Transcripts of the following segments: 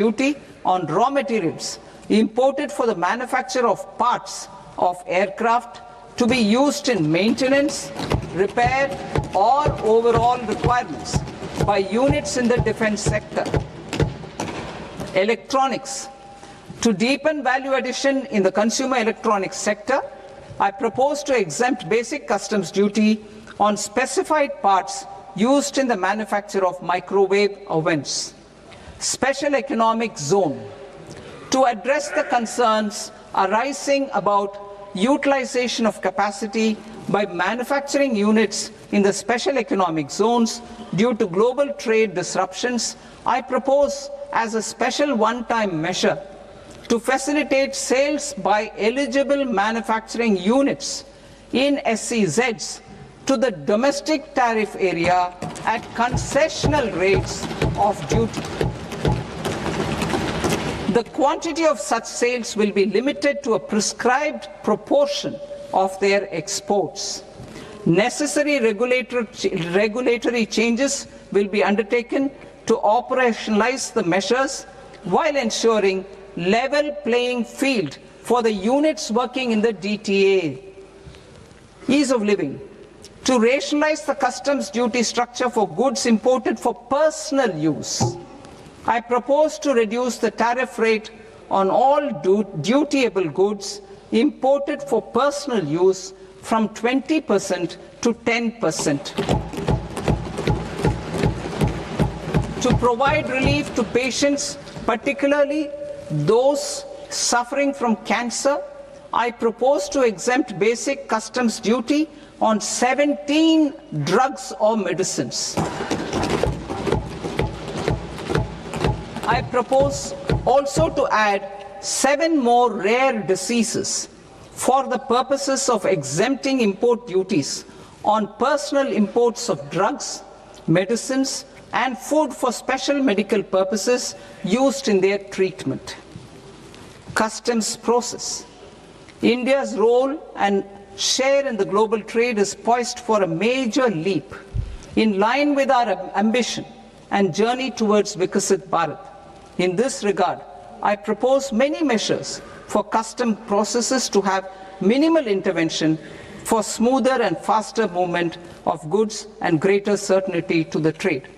duty on raw materials imported for the manufacture of parts of aircraft to be used in maintenance, repair, or overall requirements by units in the defense sector. Electronics. To deepen value addition in the consumer electronics sector, I propose to exempt basic customs duty on specified parts used in the manufacture of microwave ovens. Special economic zone. To address the concerns arising about utilization of capacity by manufacturing units in the special economic zones due to global trade disruptions, I propose as a special one-time measure to facilitate sales by eligible manufacturing units in SEZs to the domestic tariff area at concessional rates of duty. The quantity of such sales will be limited to a prescribed proportion of their exports. Necessary regulatory changes will be undertaken to operationalize the measures while ensuring level playing field for the units working in the DTA. Ease of living. To rationalize the customs duty structure for goods imported for personal use, I propose to reduce the tariff rate on all dutiable goods imported for personal use from 20% to 10%. To provide relief to patients, particularly those suffering from cancer, I propose to exempt basic customs duty on 17 drugs or medicines. I propose also to add 7 more rare diseases for the purposes of exempting import duties on personal imports of drugs, medicines, and food for special medical purposes used in their treatment. Customs process. India's role and share in the global trade is poised for a major leap in line with our ambition and journey towards Viksit Bharat. In this regard, I propose many measures for custom processes to have minimal intervention for smoother and faster movement of goods and greater certainty to the trade.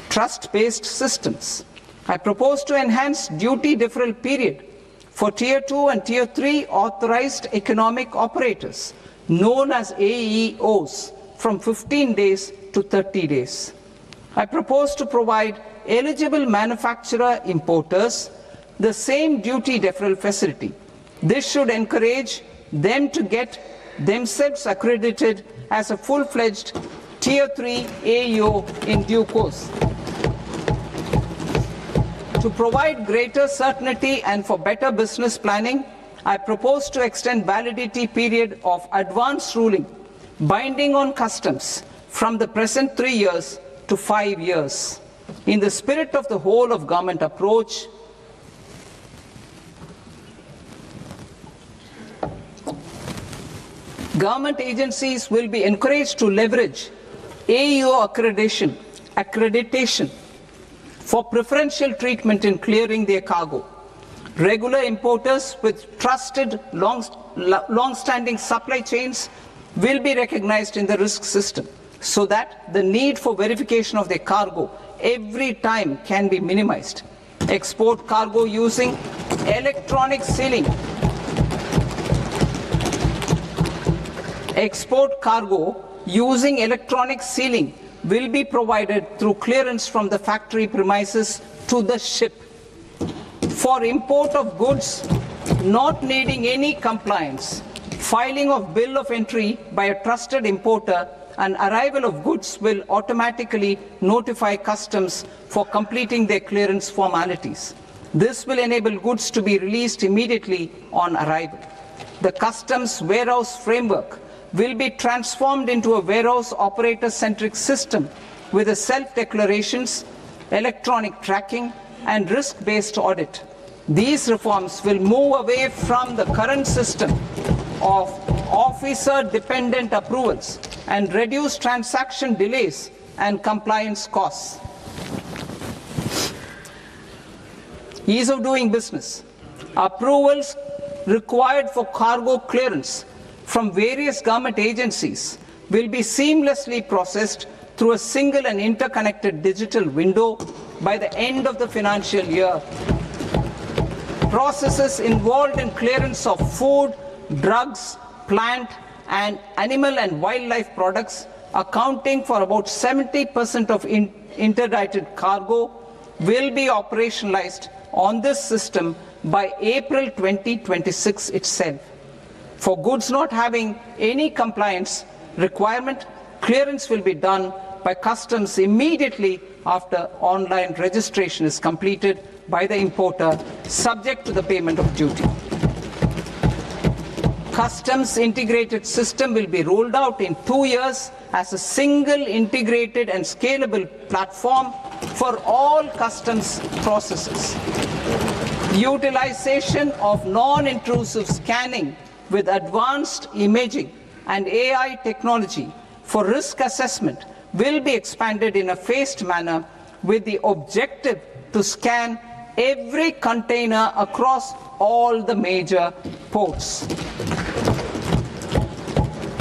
Trust-based systems. I propose to enhance duty deferral period for Tier 2 and Tier 3 authorized economic operators, known as AEOs, from 15 days to 30 days. I propose to provide eligible manufacturer importers the same duty deferral facility. This should encourage them to get themselves accredited as a full-fledged Tier 3 AEO in due course. To provide greater certainty and for better business planning, I propose to extend validity period of advance ruling binding on customs from the present 3 years to 5 years. In the spirit of the whole of government approach, government agencies will be encouraged to leverage AEO accreditation for preferential treatment in clearing their cargo. Regular importers with trusted long-standing supply chains will be recognized in the risk system so that the need for verification of their cargo every time can be minimized. Export cargo using electronic sealing. Export cargo using electronic sealing will be provided through clearance from the factory premises to the ship. For import of goods not needing any compliance, filing of bill of entry by a trusted importer and arrival of goods will automatically notify customs for completing their clearance formalities. This will enable goods to be released immediately on arrival. The customs warehouse framework will be transformed into a warehouse operator-centric system with a self-declarations, electronic tracking, and risk-based audit. These reforms will move away from the current system of officer-dependent approvals and reduce transaction delays and compliance costs. Ease of doing business. Approvals required for cargo clearance from various government agencies will be seamlessly processed through a single and interconnected digital window by the end of the financial year. Processes involved in clearance of food, drugs, plant and animal and wildlife products, accounting for about 70% of interdicted cargo, will be operationalized on this system by April 2026 itself. For goods not having any compliance requirement, clearance will be done by customs immediately after online registration is completed by the importer, subject to the payment of duty. Customs integrated system will be rolled out in 2 years as a single integrated and scalable platform for all customs processes. Utilization of non-intrusive scanning with advanced imaging and AI technology for risk assessment will be expanded in a phased manner with the objective to scan every container across all the major ports.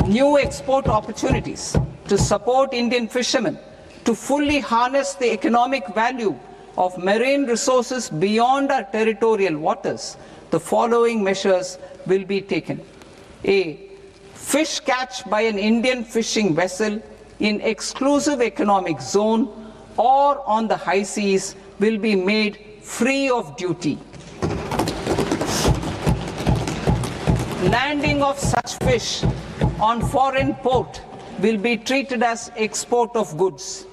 New export opportunities to support Indian fishermen to fully harness the economic value of marine resources beyond our territorial waters. The following measures will be taken. A. Fish catch by an Indian fishing vessel in exclusive economic zone or on the high seas will be made free of duty. Landing of such fish on foreign port will be treated as export of goods.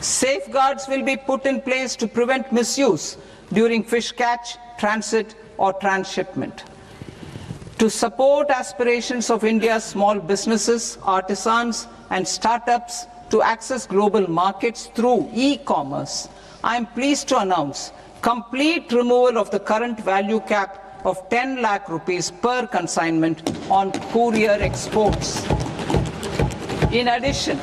Safeguards will be put in place to prevent misuse during fish catch, transit or transshipment. To support aspirations of India's small businesses, artisans and startups to access global markets through e-commerce, I am pleased to announce complete removal of the current value cap of 10 lakh rupees per consignment on courier exports. In addition,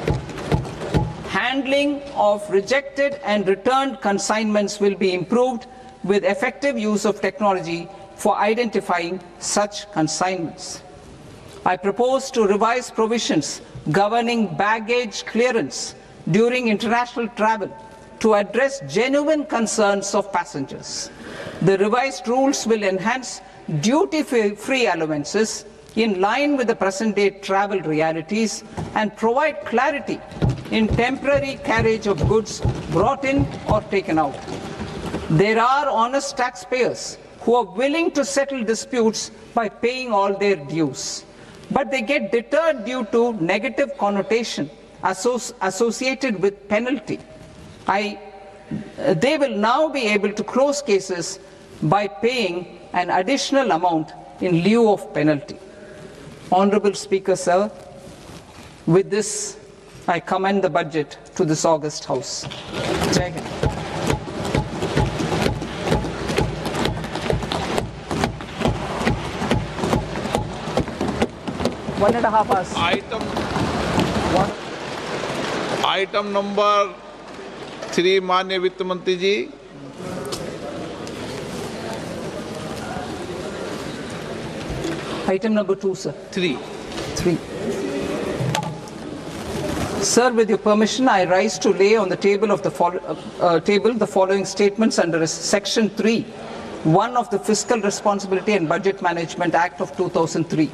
handling of rejected and returned consignments will be improved with effective use of technology for identifying such consignments. I propose to revise provisions governing baggage clearance during international travel to address genuine concerns of passengers. The revised rules will enhance duty-free allowances in line with the present-day travel realities and provide clarity in temporary carriage of goods brought in or taken out. There are honest taxpayers who are willing to settle disputes by paying all their dues, but they get deterred due to negative connotation associated with penalty. They will now be able to close cases by paying an additional amount in lieu of penalty. Honorable Speaker, sir, with this I commend the budget to this august House. Jai Hind. One and a half hours. Item number 3, माननीय वित्त मंत्री जी. Item number 2, sir. 3. Sir, with your permission, I rise to lay on the table of the following statements under Section 3(1) of the Fiscal Responsibility and Budget Management Act of 2003.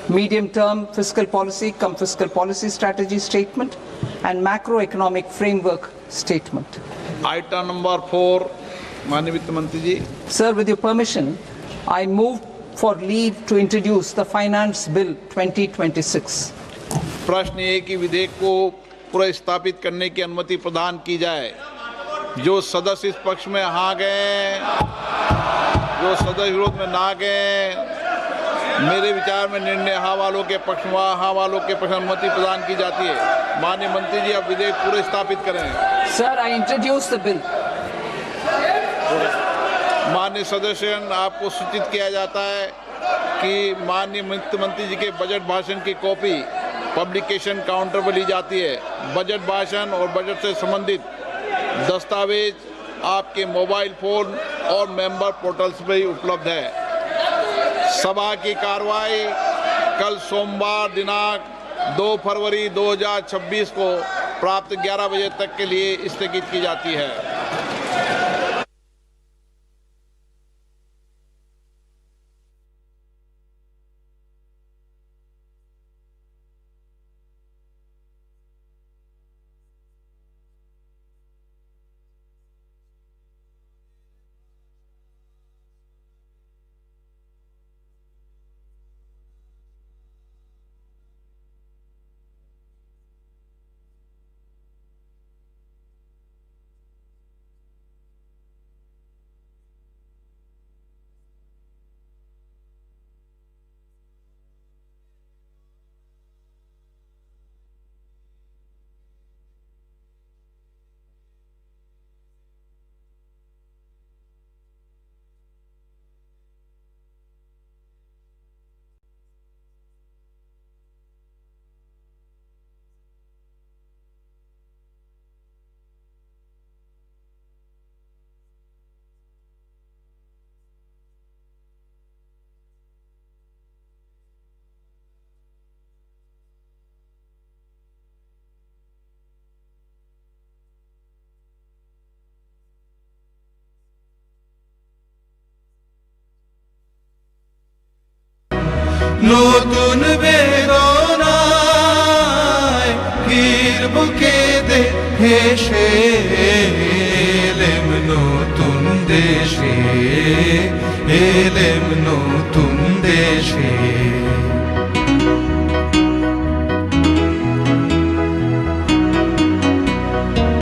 Medium-term fiscal policy cum fiscal policy strategy statement and macroeconomic framework statement. Item number 4, माननीय वित्त मंत्री जी. Sir, with your permission, I move for leave to introduce the Finance Bill 2026. प्रश्न ये कि विधेयक को पुनर्स्थापित करने की अनुमति प्रदान की जाए. जो सदस्य इस पक्ष में हाँ गए, जो सदस्य विरोध में ना गए, मेरे विचार में निर्णय हाँ वालों के पक्ष में हाँ वालों के पक्ष में अनुमति प्रदान की जाती है. माननीय मंत्री जी, अब विधेयक पूरे स्थापित करें. Sir, I introduce the bill. माननीय सदस्यगण, आपको सूचित किया जाता है कि माननीय वित्त मंत्री जी के बजट भाषण की कॉपी पब्लिकेशन काउंटर पर ली जाती है. बजट भाषण और बजट से संबंधित दस्तावेज आपके मोबाइल फोन और मेंबर पोर्टल्स पे ही उपलब्ध है। सभा की कार्रवाई कल सोमवार दिनांक 2 फरवरी 2026 को प्राप्त 11 बजे तक के लिए स्थगित की जाती है। নতুন বেদনায় ভিড় বুকে দে হেসে এলেম নতুন দেশে, এলেম নতুন দেশে।